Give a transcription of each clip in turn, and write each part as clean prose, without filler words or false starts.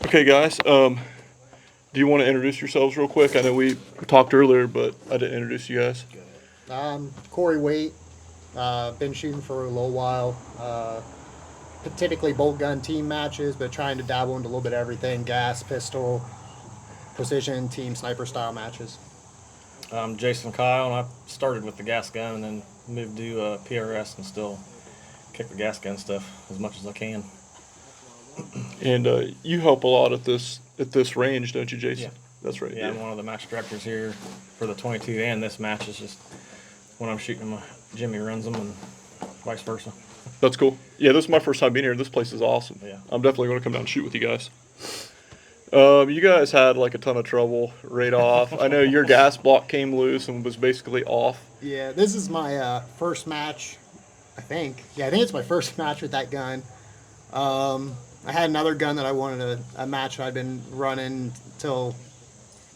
Okay, guys. Do you want to introduce yourselves real quick? I know we talked earlier, but I didn't introduce you guys. Kory Waite. Been shooting for a little while. Typically bolt gun team matches, but trying to dabble into a little bit of everything: gas, pistol, precision, team sniper style matches. I'm Jason Kyle, and I started with the gas gun and then moved to PRS and still kick the gas gun stuff as much as I can. And you help a lot at this range, don't you, Jason? Yeah. That's right. Yeah, I'm one of the match directors here for the 22, and this match is just when I'm shooting them, Jimmy runs them, and vice versa. That's cool. Yeah, this is my first time being here. This place is awesome. Yeah. I'm definitely going to come down and shoot with you guys. You guys had like a ton of trouble right off. I know your gas block came loose and was basically off. Yeah, this is my first match, I think. Yeah, I think it's my first match with that gun. I had another gun that I wanted a match I'd been running until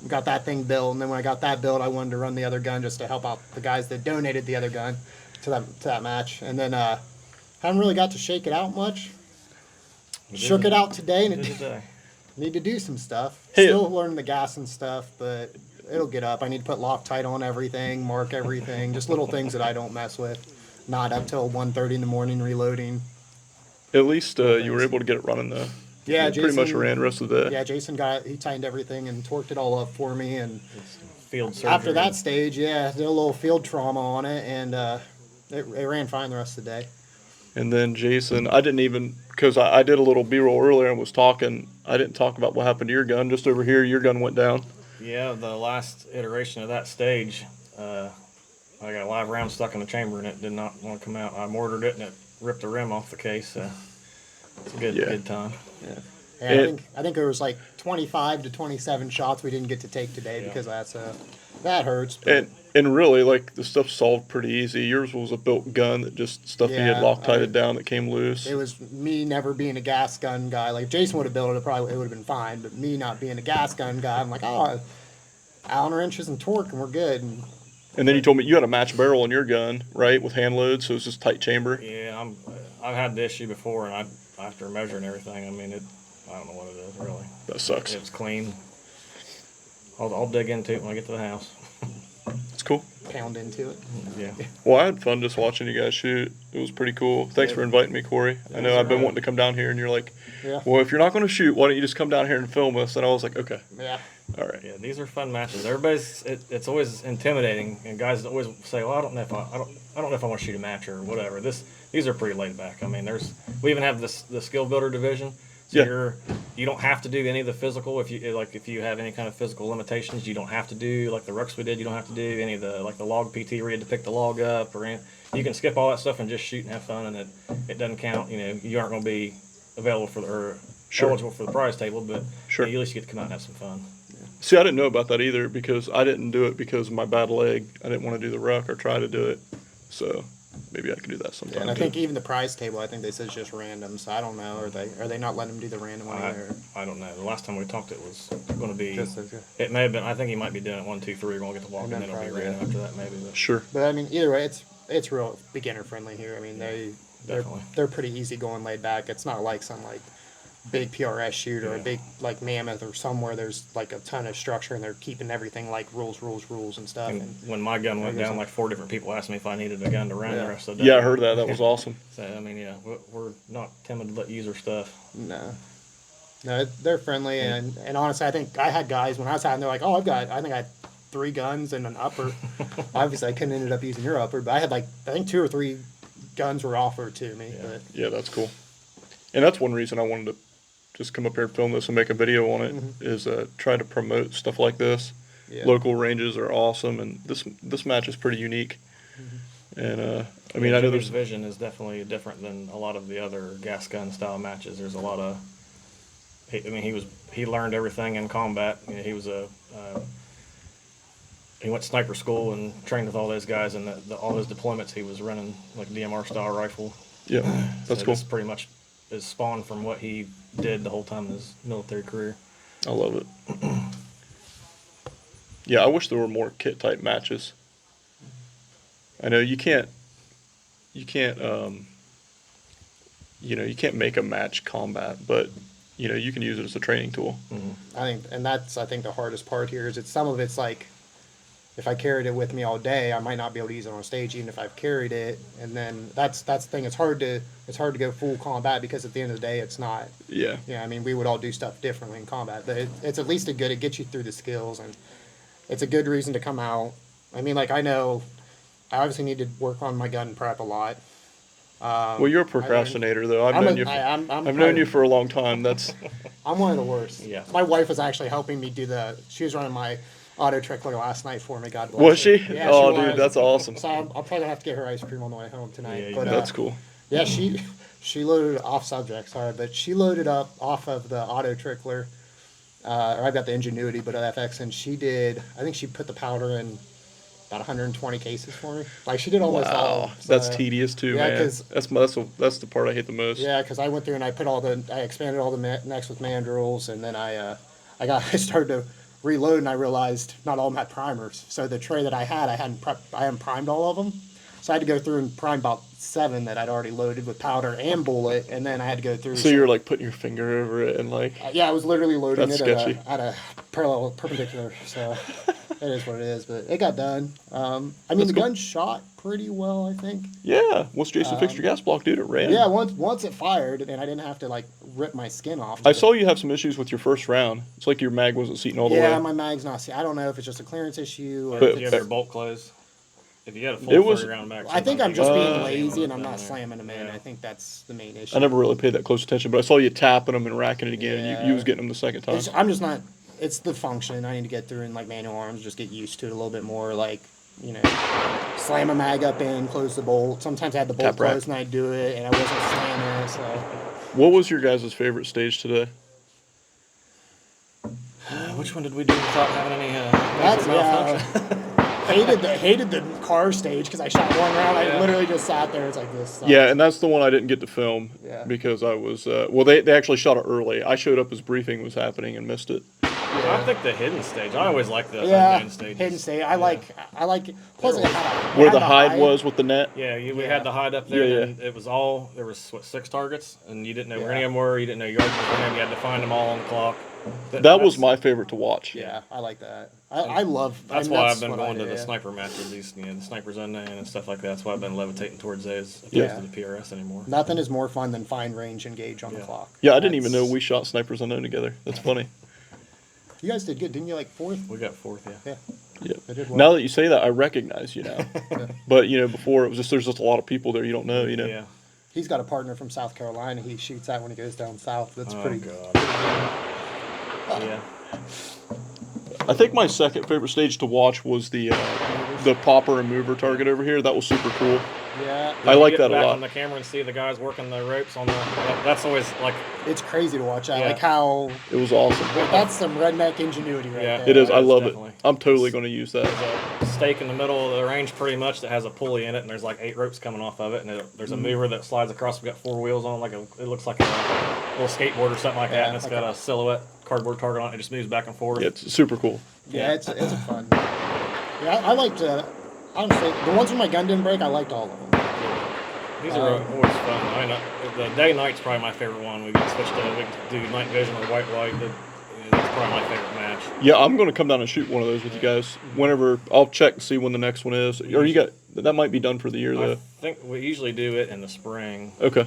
got that thing built, and then when I got that built, I wanted to run the other gun just to help out the guys that donated the other gun to that match. And then haven't really got to shake it out much. Shook it out today, and it need to do some stuff. Hey. Still learning the gas and stuff, but it'll get up. I need to put Loctite on everything, mark everything, just little things that I don't mess with. Not up till 1:30 in the morning reloading. At least you were able to get it running though. Yeah, You pretty much ran the rest of the day. Yeah, Jason he tightened everything and torqued it all up for me. And Field surgery. after that stage, yeah, did a little field trauma on it, and it ran fine the rest of the day. And then Jason, I didn't even, because I did a little B-roll earlier and was talking, I didn't talk about what happened to your gun. Just over here, your gun went down. Yeah, the last iteration of that stage, I got a live round stuck in the chamber and it did not want to come out. I mortared it and it ripped the rim off the case. It's a good time. Yeah. And I think there was like 25 to 27 shots we didn't get to take today because of that. So that hurts. But And really, like, the stuff solved pretty easy. Yours was a built gun that just stuff he had Loctited down that came loose. It was me never being a gas gun guy. Like, if Jason would have built it, it would have been fine. But me not being a gas gun guy, I'm like, Allen wrenches and torque, and we're good. And then you told me you had a match barrel in your gun, right, with hand load, so it's just tight chamber. Yeah, I've had the issue before, and after measuring everything, I mean, I don't know what it is, really. That sucks. It's clean. I'll dig into it when I get to the house. It's cool. Pound into it. Yeah. Well, I had fun just watching you guys shoot. It was pretty cool. Thanks for inviting me, Kory. I know I've been wanting to come down here, and you're like, well, if you're not going to shoot, why don't you just come down here and film us? And I was like, okay. Yeah. All right. Yeah, these are fun matches. It's always intimidating, and guys always say, "Well, I don't know if I want to shoot a match or whatever." These are pretty laid back. I mean, we even have the skill builder division. So you don't have to do any of the physical. If you have any kind of physical limitations, you don't have to do like the rucks we did. You don't have to do any of the the log PT where you had to pick the log up or anything. You can skip all that stuff and just shoot and have fun, and it doesn't count. You aren't going to be available eligible for the prize table, but at least you get to come out and have some fun. See, I didn't know about that either because I didn't do it because of my bad leg. I didn't want to do the ruck or try to do it. So maybe I could do that sometime. Yeah, and I think even the prize table, I think they said it's just random. So I don't know. Are they not letting them do the random one either? I don't know. The last time we talked, it was going to be. It may have been. I think he might be doing it 1, 2, 3. We're going to get to walk, and then it'll be random after that, maybe. But. Sure. But I mean, either way, it's real beginner friendly here. I mean, they're pretty easy going, laid back. It's not like some big PRS shoot or a big Mammoth or somewhere there's like a ton of structure and they're keeping everything like rules and stuff. And when my gun went down, like 4 different people asked me if I needed a gun to run the rest of the day. Yeah, I heard that. That was awesome. So I mean, we're not timid to let use our stuff. No, they're friendly and honestly, I think I had guys when I was out and they're like, I think I had 3 guns and an upper. Obviously, I couldn't ended up using your upper, but I had I think 2 or 3 guns were offered to me. Yeah, yeah, that's cool. And that's one reason I wanted to just come up here and film this and make a video on it is try to promote stuff like this. Yeah. Local ranges are awesome, and this match is pretty unique. And I mean, I know Jimmy's vision is definitely different than a lot of the other gas gun style matches. There's a lot of, he learned everything in combat. He was he went to sniper school and trained with all those guys, and all his deployments he was running like DMR style rifle. Yeah, that's cool. This pretty much is spawned from what he did the whole time in his military career. I love it. Yeah, I wish there were more kit type matches. I know you can't you can't make a match combat, but you can use it as a training tool. I think the hardest part here is some of it's like, if I carried it with me all day, I might not be able to use it on stage, even if I've carried it. And then that's the thing. It's hard to go full combat, because at the end of the day, it's not. Yeah. Yeah, I mean, we would all do stuff differently in combat, but it's at least it gets you through the skills, and it's a good reason to come out. I mean, like, I know I obviously need to work on my gun prep a lot. Well, you're a procrastinator, though. I've known you for a long time. I'm one of the worst. Yeah. My wife was actually helping me she was running my auto trickler last night for me. God bless Was her. she? Yeah, Oh, she dude, was. that's awesome. So I'll probably gonna have to get her ice cream on the way home tonight. Yeah, but That's cool. yeah, she loaded off subject. Sorry, but she loaded up off of the auto trickler. Or I've got the Ingenuity, but FX, and she did. I think she put the powder in about 120 cases for me. Like, she did almost all. Wow, Of them. So, that's tedious too, yeah, man. 'cause- That's the part I hate the most. Yeah, because I went through and I expanded all the necks with mandrels, and then I started to reload, and I realized not all of them had primers. So the tray that I hadn't primed all of them. So I had to go through and prime about 7 that I'd already loaded with powder and bullet, and then I had to go through. So you're like putting your finger over it and like. Yeah, I was literally loading That's it sketchy. at a perpendicular. So it is what it is, but it got done. I mean, That's the cool. gun shot pretty well, I think. Yeah, once Jason fixed your gas block, dude, it ran. Yeah, once it fired, and I didn't have to like rip my skin off. I saw you have some issues with your first round. It's like your mag wasn't seating all the Yeah, way. my mag's not. I don't know if it's just a clearance issue or. But- if You it's, have your bolt closed. If you had a full It was- 30 round mag, I think I'm sometimes just you being gotta lazy seal and it I'm down not there. slamming them in. Yeah. I think that's the main issue. I never really paid that close attention, but I saw you tapping them and racking it again. Yeah. And you was getting them the second time. I'm just not. It's the function. I need to get through in like manual arms, just get used to it a little bit more. Like, slam a mag up in, close the bolt. Sometimes I had the bolt Tap rack. closed and I'd do it, and I wasn't slamming it. So What was your guys' favorite stage today? Which one did we do without having any that's malfunction? hated the car stage because I shot one round. I Yeah. literally just sat there. It's like this. Sucks. Yeah, and that's the one I didn't get to film Yeah. because I was. They actually shot it early. I showed up as briefing was happening and missed it. I think the hidden stage. I always like the Yeah, unknown stages. hidden stage. I like. Plus, it had Where had the hide was with the net. Yeah, we Yeah. had the hide up there, Yeah, and it was all, there was, 6 targets, and you didn't know where any of them were, you didn't know your yard was in, you had to find them all on the clock. That was my favorite to watch. Yeah, I like that. I love. That's I mean, why I've been what I going to do, the yeah. sniper matches, these, the sniper's unknown and stuff like that. That's why I've been levitating towards those, opposed Yeah. to the PRS anymore. Nothing is more fun than fine range engage on the Yeah. clock. Yeah, I didn't even know That's- we shot Snipers Unknown together. That's funny. You guys did good, didn't you? Like 4th. We got 4th, yeah. Yeah. Yeah. I did well. Now that you say that, I recognize you now. But before it was there's just a lot of people there you don't know. Yeah. He's got a partner from South Carolina. He shoots that when he goes down south. That's pretty good. God. Yeah. I think my second favorite stage to watch was the popper and mover target over here. That was super cool. Yeah. I like You that get a back lot. on the camera and see the guys working the ropes on the. That's always like. It's crazy to watch that. Yeah. Like how. It was awesome. That's some redneck ingenuity right Yeah. there. It is. I That is love definitely. it. I'm totally going to use that. There's a stake in the middle of the range, pretty much, that has a pulley in it, and there's like 8 ropes coming off of it, and there's a mover that slides across. We got 4 wheels on, it looks like a little skateboard or something like that, Yeah, and it's like got a silhouette cardboard target on it. It just moves back and forth. Yeah, it's super cool. Yeah, it's a fun. Yeah, I liked. Honestly, the ones where my gun didn't break, I liked all of them. These are always fun. I know the day night's probably my favorite one. We can switch to we can do night vision or white light. That's probably my favorite match. Yeah, I'm going to come down and shoot one of those with you guys. Whenever I'll check and see when the next one is. Or you got that might be done for the year I though. think we usually do it in the spring. Okay.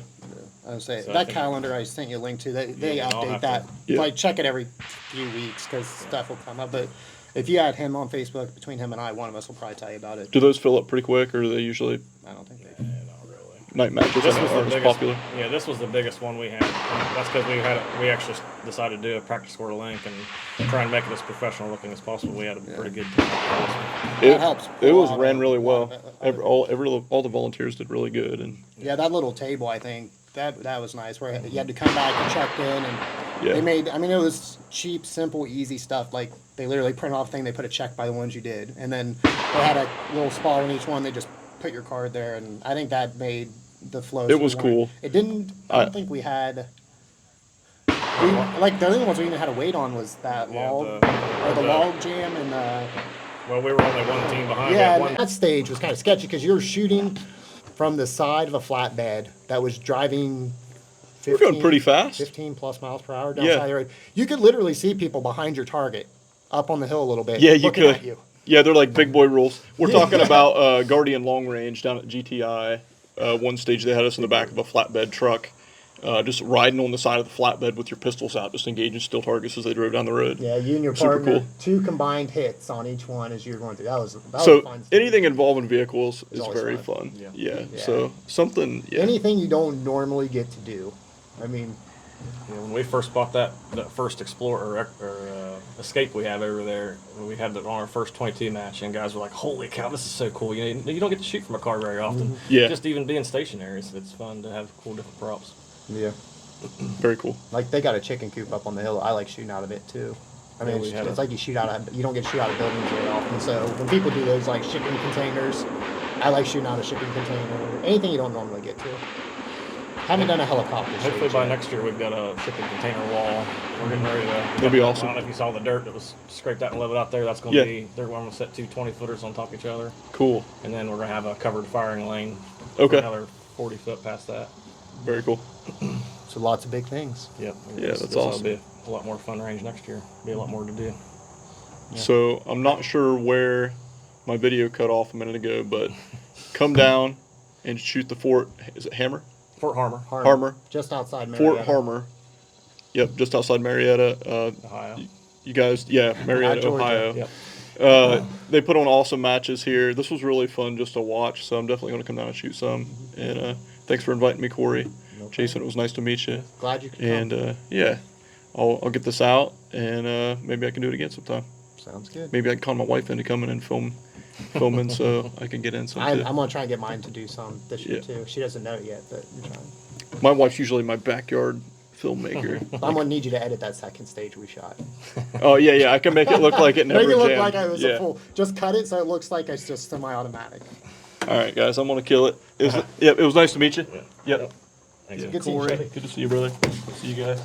I would say So I that think- calendar I sent you a link to. They Yeah, I'll update have that. to- Yeah. Like check it every few weeks because stuff will come up. But if you add him on Facebook, between him and I, one of us will probably tell you about it. Do those fill up pretty quick, or are they usually I don't think they. Not really. night matches This I was know the aren't as biggest. popular? Yeah, this was the biggest one we had. That's because we actually decided to do a practice score link and try and make it as professional looking as possible. We had a pretty good time. That helps. It was A lot ran of- really a lot well. of it. All the volunteers did really good, and Yeah, that little table, I think that was nice. Where you had to come back and check in, and yeah. they made. I mean, it was cheap, simple, easy stuff. Like they literally print off a thing, they put a check by the ones you did, and then they had a little spot on each one. They just put your card there, and I think that made the flow. It was cool. It didn't. I don't think we had. Like the only ones we even had to wait on was that Yeah, log the- or the the- log jam and. Well, we were only one team behind. We Yeah, had and one. that stage was kind of sketchy because you're shooting from the side of a flatbed that was driving We're going pretty fast. 15 plus miles per hour down Yeah. the side of the road. You could literally see people behind your target up on the hill a little bit. Yeah, you looking could. At you. Yeah, they're like big boy rules. We're talking about Guardian Long Range down at GTI. One stage they had us in the back of a flatbed truck, just riding on the side of the flatbed with your pistols out, just engaging still targets as they drove down the road. Yeah, you and your Super partner, cool. 2 combined hits on each one as you're going through. That was So fun stuff. anything involving vehicles is always very fun. fun. Yeah. Yeah. So something. Yeah. Anything you don't normally get to do. I mean, Yeah, when we first bought that first Explorer or Escape we have over there, we had it on our first 22 match, and guys were like, "Holy cow, this is so cool!" You don't get to shoot from a car very often. Yeah. Just even being stationary, it's fun to have cool different props. yeah. Very cool. Like they got a chicken coop up on the hill. I like shooting out of it too. I mean, Yeah, it's like you don't get to shoot out of buildings very often. So when people do those like shipping containers, I like shooting out of shipping container. Anything you don't normally get to. Haven't done a helicopter. Hopefully stage by yet. next year we've got a shipping container wall. We're getting ready to. That'd be awesome. I don't know if you saw the dirt that was scraped out and leveled out there. That's going to Yeah. be. We're going to set 2 20-footers on top of each other, Cool. and then we're going to have a covered firing lane. Okay. Another 40 foot past that. Very cool. So lots of big things. Yep. Yeah, that's This'll awesome. Be a lot more fun range next year. Be a lot more to do. Yeah. So I'm not sure where my video cut off a minute ago, but come down and shoot the fort. Is it Hammer? Fort Harmar, Harmar. Just outside Marietta. Fort Harmar. Yep, just outside Marietta. Ohio. You guys, yeah, Marietta, Georgia. Ohio. Yep. They put on awesome matches here. This was really fun just to watch, so I'm definitely going to come down and shoot some. And thanks for inviting me, Kory. No Jason, it was nice to meet you. Glad you could come. And yeah, I'll get this out, and maybe I can do it again sometime. Sounds good. Maybe I can call my wife in to come in and filming so I can get in some I'm too. going to try and get mine to do some this year Yeah. too. She doesn't know it yet, but I'm trying. My wife's usually my backyard filmmaker. I'm going to need you to edit that second stage we shot. Oh yeah, I can make it look like it never Make it look jammed. like I was Yeah. a full. Just cut it so it looks like it's just semi-automatic. All right, guys, I'm gonna kill it. It was nice to meet you. Yep. Thanks. Yeah, Good seeing you, Kory, Chevy. good to see you, brother. See you guys.